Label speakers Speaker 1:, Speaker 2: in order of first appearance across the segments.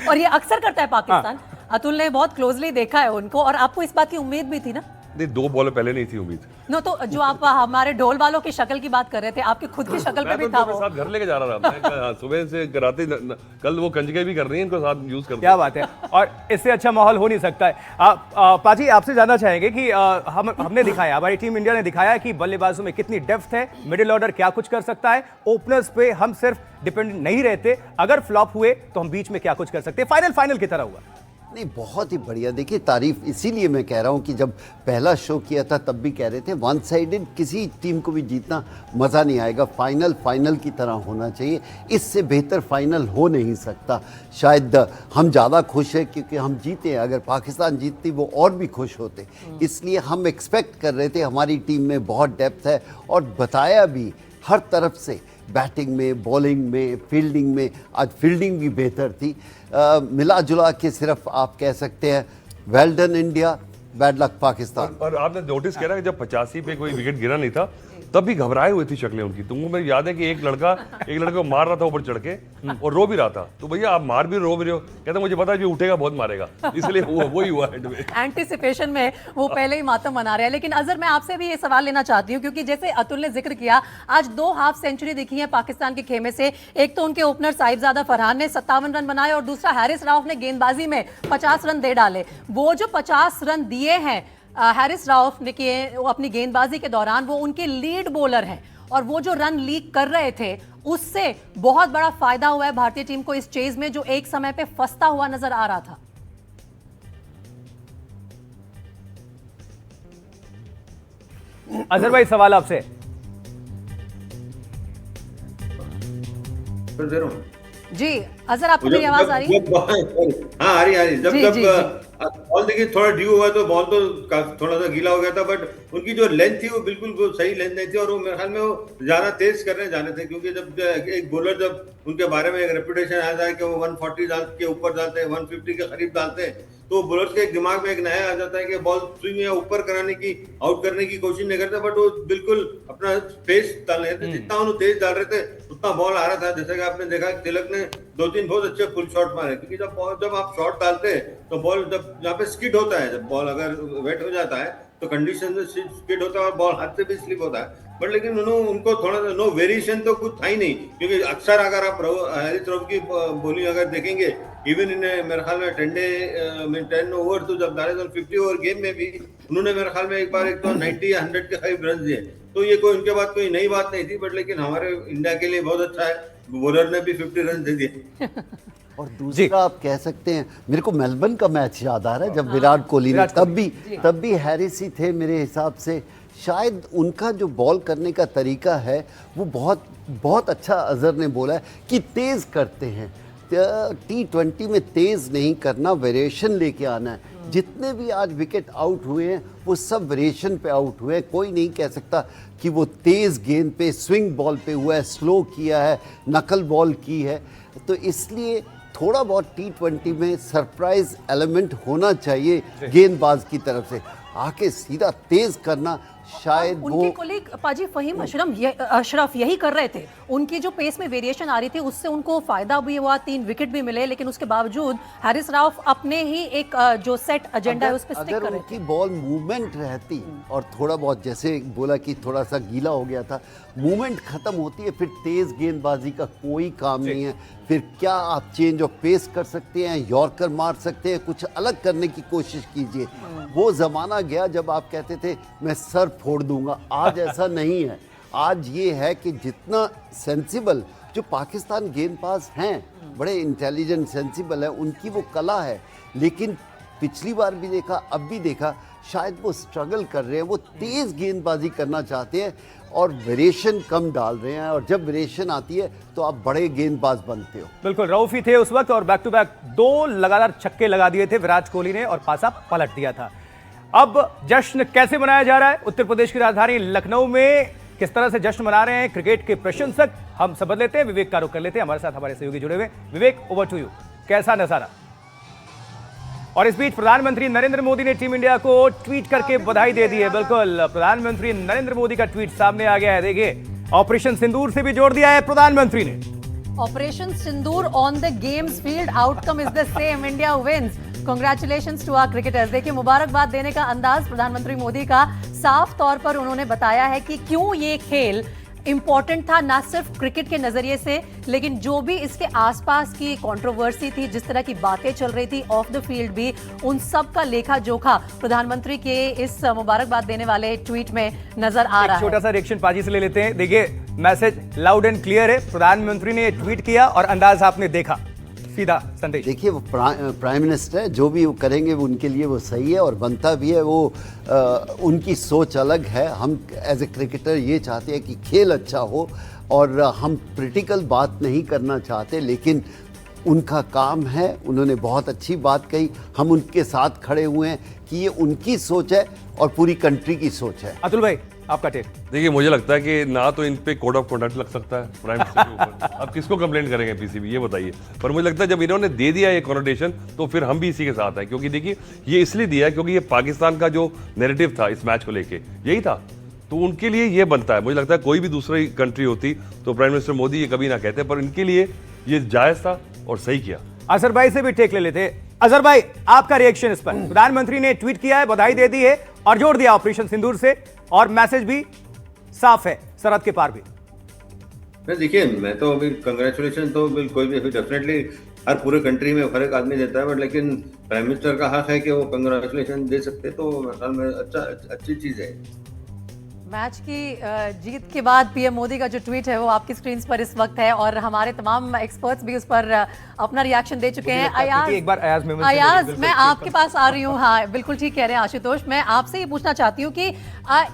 Speaker 1: और ये अक्सर करता है पाकिस्तान। अतुल ने बहुत क्लोजली देखा है उनको, और आपको इस बात की उम्मीद भी थी ना?
Speaker 2: नहीं, 2 बॉल पहले नहीं थी उम्मीद।
Speaker 1: नो, तो जो आप हमारे ढोल वालों की शक्ल की बात कर रहे थे, आपकी खुद की शक्ल पे भी था वो।
Speaker 2: साथ घर लेके जा रहा था, मैं कहा, सुबह से कराते कल वो कंजके भी कर रही है, इनको साथ यूज करते।
Speaker 3: क्या बात है, और इससे अच्छा माहौल हो नहीं सकता है। पाजी, आपसे जानना चाहेंगे कि हमने दिखाया, हमारी टीम इंडिया ने दिखाया कि बल्लेबाजों में कितनी डेप्थ है, मिडिल ऑर्डर क्या कुछ कर सकता है, ओपनर्स पे हम सिर्फ डिपेंडेंट नहीं रहते, अगर फ्लॉप हुए तो हम बीच में क्या कुछ कर सकते हैं। फाइनल की तरह हुआ।
Speaker 4: नहीं, बहुत ही बढ़िया। देखिए, तारीफ इसीलिए मैं कह रहा हूँ कि जब पहला शो किया था तब भी कह रहे थे वन साइडेड किसी टीम को भी जीतना मज़ा नहीं आएगा, फाइनल की तरह होना चाहिए, इससे बेहतर फाइनल हो नहीं सकता। शायद हम ज़्यादा खुश हैं क्योंकि हम जीते हैं, अगर पाकिस्तान जीतती वो और भी खुश होते, इसलिए हम एक्सपेक्ट कर रहे थे। हमारी टीम में बहुत डेप्थ है और बताया भी हर तरफ से, बैटिंग में, बॉलिंग में, फील्डिंग में। आज फील्डिंग भी बेहतर थी। मिला जुला के सिर्फ आप कह सकते हैं well done India, bad luck Pakistan.
Speaker 2: और आपने नोटिस किया ना कि जब 85 पे कोई विकेट गिरा नहीं था तब भी घबराए हुई थी शक्लें उनकी। तुमको मेरे याद है कि एक लड़का को मार रहा था ऊपर चढ़ के और रो भी रहा था। तो भैया आप मार भी रो भी रहे हो, कहते मुझे पता है कि उठेगा बहुत मारेगा, इसलिए वही हुआ एंड में।
Speaker 1: एंटिसिपेशन में वो पहले ही मातम मना रहे हैं। लेकिन अजहर, मैं आपसे भी ये सवाल लेना चाहती हूँ, क्योंकि जैसे अतुल ने जिक्र किया, आज 2 हाफ सेंचुरी दिखी है पाकिस्तान के खेमे से। एक तो उनके ओपनर साहिबजादा फरहान ने 57 रन बनाए, और दूसरा हैरिस राउफ ने गेंदबाजी में 50 रन दे डाले। वो जो 50 रन दिए हैं हैरिस राउफ ने किए वो अपनी गेंदबाजी के दौरान, वो उनके लीड बॉलर हैं, और वो जो रन लीक कर रहे थे उससे बहुत बड़ा फायदा हुआ है भारतीय टीम को इस चेज में, जो एक समय पे फंसता हुआ नजर आ रहा था।
Speaker 3: अजहर भाई, सवाल आपसे।
Speaker 1: जी अजहर, आपको मेरी आवाज आ रही है?
Speaker 5: हाँ, आ रही। जब बॉल देखिए थोड़ा ड्यू हुआ तो बॉल तो थोड़ा सा गीला हो गया था, बट उनकी जो लेंथ थी वो बिल्कुल सही लेंथ नहीं थी, और वो मेरे ख्याल में वो ज्यादा तेज करने जाने थे, क्योंकि जब एक बॉलर, जब उनके बारे में एक रेपुटेशन आता है कि वो 140 के ऊपर डालते हैं, 150 के करीब डालते हैं, तो बॉलर के दिमाग में एक नया आ जाता है कि बॉल स्विंग या ऊपर कराने की, आउट करने की कोशिश नहीं करते, बट वो बिल्कुल अपना पेस डाल रहे थे। जितना उन्होंने तेज डाल रहे थे उतना बॉल आ रहा था। जैसे कि आपने देखा तिलक ने 2-3 बहुत अच्छे फुल शॉट मारे, क्योंकि जब आप शॉट डालते हैं तो बॉल जब यहाँ पे स्किड होता है, जब बॉल अगर वेट हो जाता है तो कंडीशन में स्किड होता है और बॉल हाथ से भी स्लिप होता है। बट लेकिन उनको थोड़ा सा नो वेरिएशन तो कुछ था ही नहीं, क्योंकि अक्सर अगर आप हैरिस राउफ की बॉलिंग अगर देखेंगे, इवन इन्हें मेरे ख्याल में 10 ओवर तो जब डाले तो 50 ओवर गेम में भी उन्होंने मेरे ख्याल में एक बार तो 90 या 100 के करीब रन दिए। तो ये कोई उनके बाद कोई नई बात नहीं थी, बट लेकिन हमारे इंडिया के लिए बहुत अच्छा है, बॉलर ने भी 50 रन दे दिए।
Speaker 4: और दूसरा आप कह सकते हैं, मेरे को मेलबर्न का मैच याद आ रहा है, जब विराट कोहली ने, तब भी हैरिस ही थे मेरे हिसाब से। शायद उनका जो बॉल करने का तरीका है वो बहुत अच्छा अजहर ने बोला है कि तेज़ करते हैं। T20 में तेज़ नहीं करना, वेरिएशन लेके आना है। जितने भी आज विकेट आउट हुए हैं वो सब वेरिएशन पे आउट हुए हैं। कोई नहीं कह सकता कि वो तेज़ गेंद पे, स्विंग बॉल पे हुआ है, स्लो किया है, नकल बॉल की है। तो इसलिए थोड़ा बहुत T20 में सरप्राइज एलिमेंट होना चाहिए गेंदबाज की तरफ से। आके सीधा तेज़ करना, शायद
Speaker 1: उनके कोलीग पाजी फहीम अशरफ यही कर रहे थे। उनकी जो पेस में वेरिएशन आ रही थी उससे उनको फायदा भी हुआ, 3 विकेट भी मिले, लेकिन उसके बावजूद हैरिस राउफ अपने ही एक जो सेट एजेंडा है उस पर स्टिक कर रहे थे।
Speaker 4: उनकी बॉल मूवमेंट रहती और थोड़ा बहुत, जैसे बोला कि थोड़ा सा गीला हो गया था, मूवमेंट खत्म होती है, फिर तेज गेंदबाजी का कोई काम नहीं है। फिर क्या आप चेंज ऑफ पेस कर सकते हैं, यॉर्कर मार सकते हैं, कुछ अलग करने की कोशिश कीजिए। वो ज़माना गया जब आप कहते थे मैं सर फोड़ दूंगा। आज ऐसा नहीं है। आज ये है कि जितना सेंसिबल जो पाकिस्तान गेंदबाज हैं, बड़े इंटेलिजेंट सेंसिबल है, उनकी वो कला है। लेकिन पिछली बार भी देखा, अब भी देखा, शायद वो स्ट्रगल कर रहे हैं, वो तेज़ गेंदबाजी करना चाहते हैं और वेरिएशन कम डाल रहे हैं। और जब वेरिएशन आती है तो आप बड़े गेंदबाज बनते हो।
Speaker 3: बिल्कुल, रऊफ ही थे उस वक्त, और बैक टू बैक 2 लगातार छक्के लगा दिए थे विराट कोहली ने और पासा पलट दिया था। अब जश्न कैसे मनाया जा रहा है उत्तर प्रदेश की राजधानी लखनऊ में, किस तरह से जश्न मना रहे हैं क्रिकेट के प्रशंसक, हम समझ लेते हैं। विवेक का रुख कर लेते हैं, हमारे साथ हमारे सहयोगी जुड़े हुए। विवेक, ओवर टू यू, कैसा नजारा? और इस बीच प्रधानमंत्री नरेंद्र मोदी ने टीम इंडिया को ट्वीट करके बधाई दे दी है। बिल्कुल, प्रधानमंत्री नरेंद्र मोदी का ट्वीट सामने आ गया है। देखिए, ऑपरेशन सिंदूर से भी जोड़ दिया है प्रधानमंत्री ने।
Speaker 1: Operation Sindoor on the games field, outcome is the same, India wins. Congratulations to our cricketers. देखिए, मुबारकबाद देने का अंदाज प्रधानमंत्री मोदी का साफ तौर पर उन्होंने बताया है कि क्यों ये खेल इंपॉर्टेंट था, ना सिर्फ क्रिकेट के नजरिए से, लेकिन जो भी इसके आसपास की कंट्रोवर्सी थी, जिस तरह की बातें चल रही थी ऑफ द फील्ड भी, उन सब का लेखा जोखा प्रधानमंत्री के इस मुबारकबाद देने वाले ट्वीट में नजर आ रहा है।
Speaker 3: छोटा सा रिएक्शन पाजी से ले लेते हैं। देखिए, मैसेज लाउड एंड क्लियर है, प्रधानमंत्री ने ट्वीट किया और अंदाज आपने देखा, सीधा संदेश।
Speaker 4: देखिए, वो प्राइम मिनिस्टर है, जो भी वो करेंगे वो उनके लिए वो सही है और बनता भी है। वो उनकी सोच अलग है। हम एज ए क्रिकेटर ये चाहते हैं कि खेल अच्छा हो और हम पॉलिटिकल बात नहीं करना चाहते, लेकिन उनका काम है, उन्होंने बहुत अच्छी बात कही, हम उनके साथ खड़े हुए हैं कि ये उनकी सोच है और पूरी कंट्री की सोच है।
Speaker 3: अतुल भाई, आपका टेक।
Speaker 2: देखिए, मुझे लगता है कि ना तो इन पे कोड ऑफ कंडक्ट लग सकता है प्राइम मिनिस्टर के ऊपर। अब किसको कंप्लेंट करेंगे पीसीबी, ये बताइए। पर मुझे लगता है जब इन्होंने दे दिया ये कॉनोटेशन, तो फिर हम भी इसी के साथ हैं, क्योंकि देखिए ये इसलिए दिया है क्योंकि ये पाकिस्तान का जो नैरेटिव था इस मैच को लेके यही था, तो उनके लिए ये बनता है। मुझे लगता है कोई भी दूसरी कंट्री होती तो प्राइम मिनिस्टर मोदी ये कभी ना कहते, पर इनके लिए ये जायज था और सही किया।
Speaker 3: अजहर भाई से भी टेक ले लेते। अजहर भाई, आपका रिएक्शन इस पर। प्रधानमंत्री ने ट्वीट किया है, बधाई दे दी है और जोड़ दिया ऑपरेशन सिंदूर से, और मैसेज भी साफ है सरहद के पार भी।
Speaker 5: नहीं, देखिए, मैं तो अभी कंग्रेचुलेशन तो कोई भी डेफिनेटली हर पूरे कंट्री में हर एक आदमी देता है, बट लेकिन प्राइम मिनिस्टर का हक है कि वो कंग्रेचुलेशन दे सकते, तो में अच्छी चीज़ है।
Speaker 1: मैच की जीत के बाद पीएम मोदी का जो ट्वीट है वो आपकी स्क्रीन पर इस वक्त है और हमारे तमाम एक्सपर्ट्स भी उस पर अपना रिएक्शन दे चुके हैं। अयाज, मैं आपके पास आ रही हूँ। हाँ, बिल्कुल ठीक कह रहे हैं आशुतोष। मैं आपसे ये पूछना चाहती हूँ कि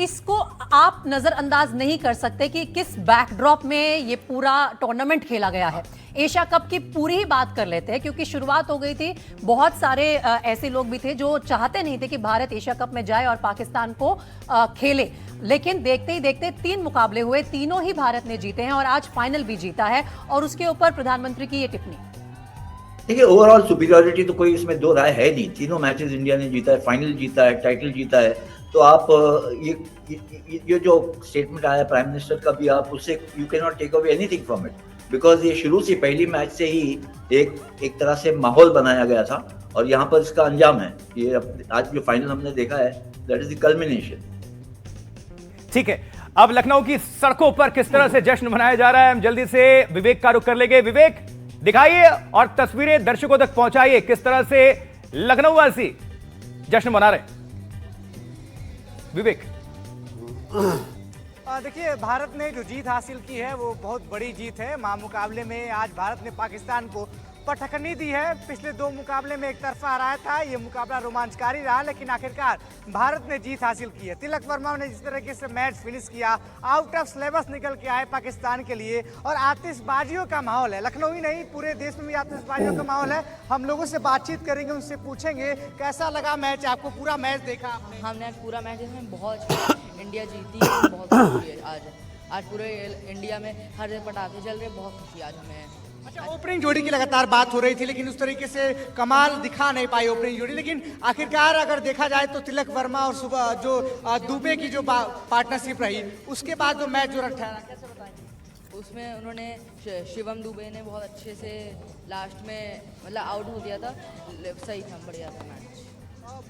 Speaker 1: इसको आप नजरअंदाज नहीं कर सकते कि किस बैकड्रॉप में ये पूरा टूर्नामेंट खेला गया है। एशिया कप की पूरी ही बात कर लेते हैं, क्योंकि शुरुआत हो गई थी, बहुत सारे ऐसे लोग भी थे जो चाहते नहीं थे कि भारत एशिया कप में जाए और पाकिस्तान को खेले, लेकिन देखते ही देखते 3 मुकाबले हुए, तीनों ही भारत ने जीते हैं और आज फाइनल भी जीता है, और उसके ऊपर प्रधानमंत्री की ये टिप्पणी।
Speaker 6: देखिए, ओवरऑल सुपीरियरिटी तो कोई इसमें दो राय है नहीं। तीनों मैचेस इंडिया ने जीता है, फाइनल जीता है, टाइटल जीता है। तो आप ये जो स्टेटमेंट आया प्राइम मिनिस्टर का भी, आप उससे you can not take away anything from it, because ये शुरू से पहली मैच से ही एक तरह से माहौल बनाया गया था और यहाँ पर इसका अंजाम है। ये आज जो फाइनल हमने देखा है, दैट इज द कल्मिनेशन।
Speaker 3: ठीक है, अब लखनऊ की सड़कों पर किस तरह से जश्न मनाया जा रहा है, हम जल्दी से विवेक का रुख कर लेंगे। विवेक, दिखाइए और तस्वीरें दर्शकों तक पहुंचाइए, किस तरह से लखनऊ वासी जश्न मना रहे। विवेक।
Speaker 7: देखिए, भारत ने जो जीत हासिल की है वो बहुत बड़ी जीत है। मुकाबले में आज भारत ने पाकिस्तान को पटखनी दी है। पिछले 2 मुकाबले में एक तरफा हराया था, ये मुकाबला रोमांचकारी रहा, लेकिन आखिरकार भारत ने जीत हासिल की है। तिलक वर्मा ने जिस तरीके से मैच फिनिश किया, आउट ऑफ सिलेबस निकल के आए पाकिस्तान के लिए, और आतिशबाजियों का माहौल है। लखनऊ ही नहीं, पूरे देश में भी आतिशबाजियों का माहौल है। हम लोगों से बातचीत करेंगे, उनसे पूछेंगे कैसा लगा मैच आपको। पूरा मैच देखा आपने?
Speaker 8: हमने आज पूरा मैच इसमें बहुत इंडिया जीती है, बहुत खुशी है आज पूरे इंडिया में हर जगह पटाखे चल रहे, बहुत खुशी आज हमें।
Speaker 7: अच्छा, ओपनिंग जोड़ी की लगातार बात हो रही थी, लेकिन उस तरीके से कमाल दिखा नहीं पाई ओपनिंग जोड़ी, लेकिन आखिरकार अगर देखा जाए तो तिलक वर्मा और सुबह जो दुबे की जो पार्टनरशिप रही, उसके बाद जो मैच जो ठहरा, कैसे बताएंगे?
Speaker 8: उसमें उन्होंने शिवम दुबे ने बहुत अच्छे से लास्ट में मतलब आउट हो दिया था, सही था, बढ़िया था मैच।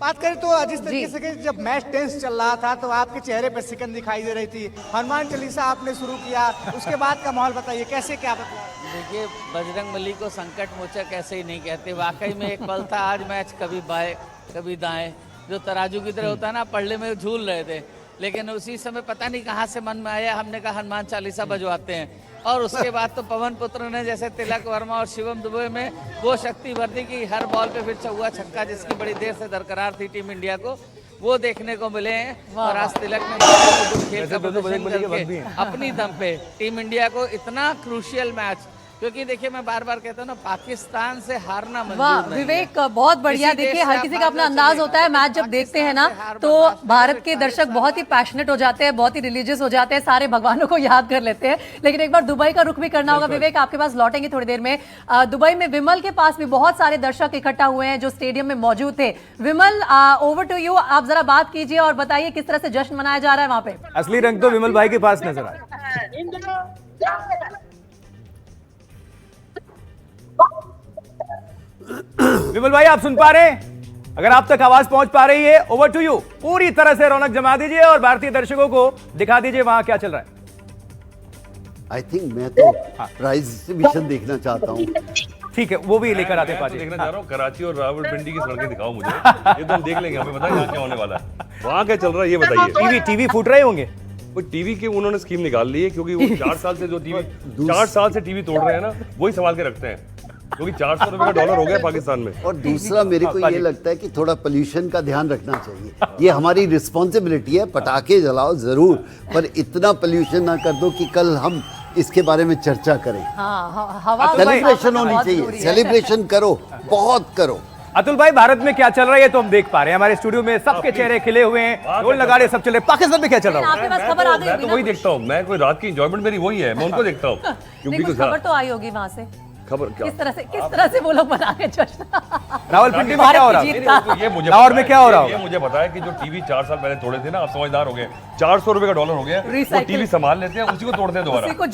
Speaker 7: बात करें तो जिस तरीके से जब मैच टेंस चल रहा था तो आपके चेहरे पर सिकन दिखाई दे रही थी, हनुमान चालीसा आपने शुरू किया, उसके बाद का माहौल बताइए कैसे, क्या बताया?
Speaker 9: देखिए, बजरंग बली को संकट मोचक ऐसे ही नहीं कहते। वाकई में एक पल था आज, मैच कभी बाएं कभी दाएं, जो तराजू की तरह होता है ना, पढ़ने में झूल रहे थे, लेकिन उसी समय पता नहीं कहाँ से मन में आया, हमने कहा हनुमान चालीसा बजवाते हैं, और उसके बाद तो पवन पुत्र ने जैसे तिलक वर्मा और शिवम दुबे में वो शक्ति भर दी कि हर बॉल पे फिर चौका छक्का, जिसकी बड़ी देर से दरकरार थी टीम इंडिया को, वो देखने को मिले हैं। और आज तिलक ने खेल का प्रदर्शन करके अपनी दम पे टीम इंडिया को इतना क्रूशियल मैच, क्योंकि देखिए मैं बार बार कहता हूँ ना, पाकिस्तान से हारना मंजूर
Speaker 1: वाह
Speaker 9: नहीं
Speaker 1: विवेक, बहुत बढ़िया। देखिए, हर किसी का अपना अंदाज होता है, मैच जब देखते हैं ना तो भारत के दर्शक बहुत ही पैशनेट हो जाते हैं, बहुत ही रिलीजियस हो जाते हैं, सारे भगवानों को याद कर लेते हैं। लेकिन एक बार दुबई का रुख भी करना होगा। विवेक, आपके पास लौटेंगे थोड़ी देर में। दुबई में विमल के पास भी बहुत सारे दर्शक इकट्ठा हुए हैं जो स्टेडियम में मौजूद थे। विमल, ओवर टू यू, आप जरा बात कीजिए और बताइए किस तरह से जश्न मनाया जा रहा है वहां पे।
Speaker 3: असली रंग तो विमल भाई के पास नजर आया। विमल भाई आप सुन पा रहे हैं? अगर आप तक आवाज पहुंच पा रही है, ओवर टू यू। पूरी तरह से रौनक जमा दीजिए और भारतीय दर्शकों को दिखा दीजिए वहां क्या चल रहा है।
Speaker 4: आई थिंक मैं तो प्राइज डिस्ट्रीब्यूशन देखना चाहता हूँ।
Speaker 3: ठीक है, वो भी लेकर आते
Speaker 2: मैं तो
Speaker 3: पाजी।
Speaker 2: देखना चाह रहा हूँ कराची और रावलपिंडी की सड़कें दिखाओ मुझे, ये तो हम देख लेंगे, हमें बताइए यहाँ क्या होने वाला है, वहाँ क्या चल रहा है ये बताइए।
Speaker 3: टीवी फूट रहे होंगे।
Speaker 2: वो टीवी के उन्होंने स्कीम निकाल ली है, क्योंकि वो 4 साल से जो टीवी 4 साल से टीवी तोड़ रहे हैं ना, वही संभाल के रखते हैं, क्योंकि 400 रुपए का डॉलर हो गया पाकिस्तान में।
Speaker 4: और दूसरा मेरे को ये लगता है कि थोड़ा पोल्यूशन का ध्यान रखना चाहिए। ये हमारी रिस्पॉन्सिबिलिटी है, पटाखे जलाओ जरूर, पर इतना पोल्यूशन ना कर दो कि कल हम इसके बारे में चर्चा करें।
Speaker 1: हवा
Speaker 4: सेलिब्रेशन होनी चाहिए, सेलिब्रेशन करो, बहुत करो।
Speaker 3: अतुल भाई, भारत में क्या चल रहा है ये तो हम देख पा रहे हैं, हमारे स्टूडियो में सबके चेहरे खिले हुए हैं, ढोल नगाड़े सब चल रहे हैं। पाकिस्तान में क्या चल रहा है?
Speaker 1: आपके पास खबर आ गई
Speaker 2: मैं
Speaker 1: होगी
Speaker 2: तो
Speaker 1: ना?
Speaker 2: वही देखता हूँ, मैं कोई रात की एंजॉयमेंट मेरी वही है, मैं उनको देखता हूँ,
Speaker 1: नहीं,
Speaker 2: क्योंकि
Speaker 1: कुछ खबर तो आई होगी वहां से,
Speaker 2: खबर क्या
Speaker 1: किस तरह से वो लोग मना रहे जश्न।
Speaker 3: रावलपिंडी में क्या हो रहा है?
Speaker 2: ये मुझे
Speaker 3: लाहौर में क्या हो रहा होगा?
Speaker 2: ये मुझे पता है कि जो टीवी 4 साल पहले तोड़े थे ना, अब समझदार हो गए, 400 रुपए का डॉलर हो गया, वो
Speaker 1: Recycle।
Speaker 2: टीवी संभाल लेते हैं, उसी को तोड़ते हैं दोबारा।
Speaker 1: उसी को